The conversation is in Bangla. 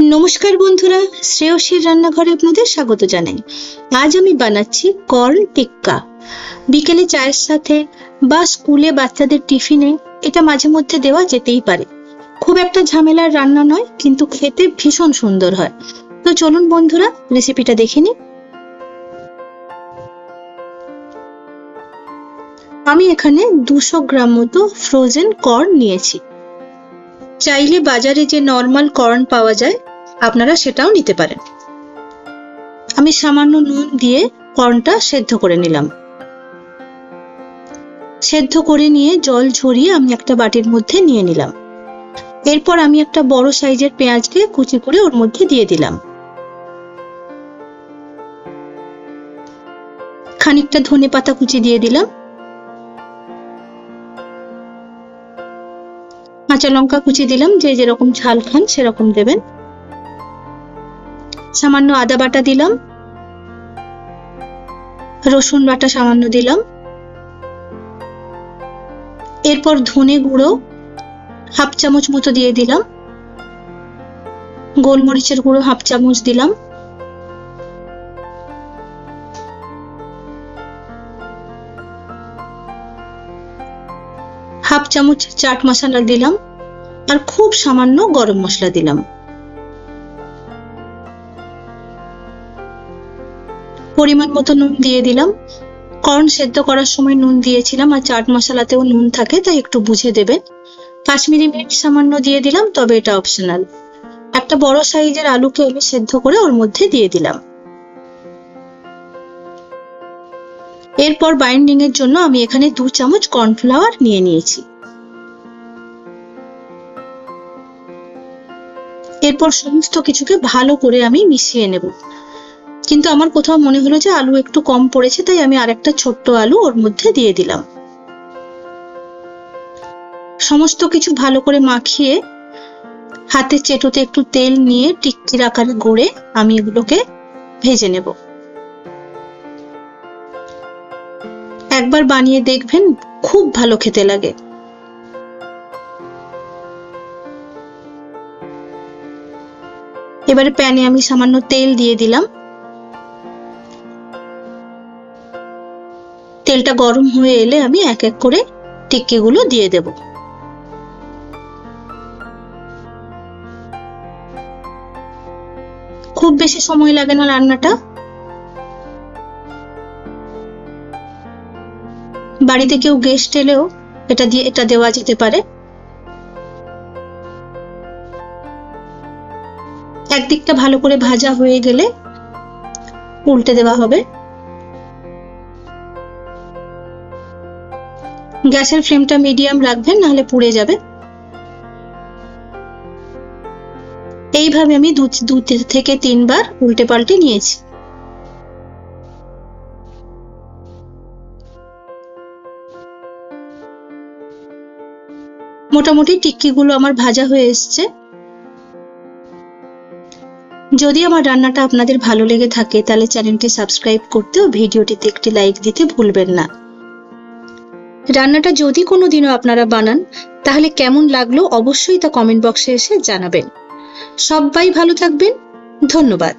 নমস্কার বন্ধুরা, শ্রেয়সীর রান্নাঘরে আপনাদের স্বাগত জানাই। আজ আমি বানাচ্ছি কর্ন টিক্কা। বিকেলে চায়ের সাথে বা স্কুলে বাচ্চাদের টিফিনে এটা মাঝে মধ্যে দেওয়া যেতেই পারে। খুব একটা ঝামেলার রান্না নয়, কিন্তু খেতে ভীষণ সুন্দর হয়। তো চলুন বন্ধুরা, রেসিপিটা দেখে নিই। আমি এখানে 200 গ্রাম মতো ফ্রোজেন কর্ন নিয়েছি। চাইলে বাজারে যে নর্মাল কর্ন পাওয়া যায় আপনারা সেটাও নিতে পারেন। আমি সামান্য নুন দিয়ে কর্নটা সেদ্ধ করে নিলাম। সেদ্ধ করে নিয়ে জল ঝরিয়ে আমি একটা বাটির মধ্যে নিয়ে নিলাম। এরপর আমি একটা বড় সাইজের পেঁয়াজকে কুচি করে ওর মধ্যে দিয়ে দিলাম। খানিকটা ধনেপাতা কুচি দিয়ে দিলাম। কাঁচা লঙ্কা কুচি দিলাম, যে যেরকম ঝাল খান সেরকম দেবেন। সামান্য আদা বাটা দিলাম, রসুন বাটা সামান্য দিলাম। এরপর ধনে গুঁড়ো হাফ চামচ মতো দিয়ে দিলাম। গোলমরিচের গুঁড়ো হাফ চামচ দিলাম। হাফ চামচ চাট মশলা দিলাম, আর খুব সামান্য গরম মশলা দিলাম। পরিমাণ মতো নুন দিয়ে দিলাম। কর্ন সেদ্ধ করার সময় নুন দিয়েছিলাম, আর চাট মশলাতেও নুন থাকে, তাই একটু বুঝে দেবেন। কাশ্মীরি মির্চ সামান্য দিয়ে দিলাম, তবে এটা অপশনাল। একটা বড় সাইজের আলুকে আমি সেদ্ধ করে ওর মধ্যে দিয়ে দিলাম। এরপর বাইন্ডিং এর জন্য আমি এখানে 2 চামচ কর্নফ্লাওয়ার নিয়ে নিয়েছি। এরপর সমস্ত কিছুকে ভালো করে আমি মিশিয়ে নেব। কিন্তু আমার কোথাও মনে হলো যে আলু একটু কম পড়েছে, তাই আমি আরেকটা ছোট্ট আলু ওর মধ্যে দিয়ে দিলাম। সমস্ত কিছু ভালো করে মাখিয়ে হাতের চেটোতে একটু তেল নিয়ে টিক্কির আকারে গড়ে আমি এগুলোকে ভেজে নেব। একবার বানিয়ে দেখবেন, খুব ভালো খেতে লাগে। এবারে প্যানে আমি সামান্য তেল দিয়ে দিলাম। তেলটা গরম হয়ে এলে আমি এক এক করে টিক্কিগুলো দিয়ে দেব। খুব বেশি সময় লাগে না রান্নাটা। বাড়িতে কেউ গেস্ট এলেও এটা দেওয়া যেতে পারে। একদিকটা ভালো করে ভাজা হয়ে গেলে উল্টে দেওয়া হবে। গ্যাসের ফ্লেমটা মিডিয়াম রাখবেন, নাহলে পুড়ে যাবে। এইভাবে আমি 2 থেকে 3 বার উল্টে পাল্টে নিয়েছি। মোটামুটি টিক্কিগুলো আমার ভাজা হয়ে এসছে। যদি আমার রান্নাটা আপনাদের ভালো লেগে থাকে তাহলে চ্যানেলটি সাবস্ক্রাইব করতে ও ভিডিওটিতে একটি লাইক দিতে ভুলবেন না। রান্নাটা যদি কোনোদিনও আপনারা বানান তাহলে কেমন লাগলো অবশ্যই তা কমেন্ট বক্সে এসে জানাবেন। সবাই ভালো থাকবেন। ধন্যবাদ।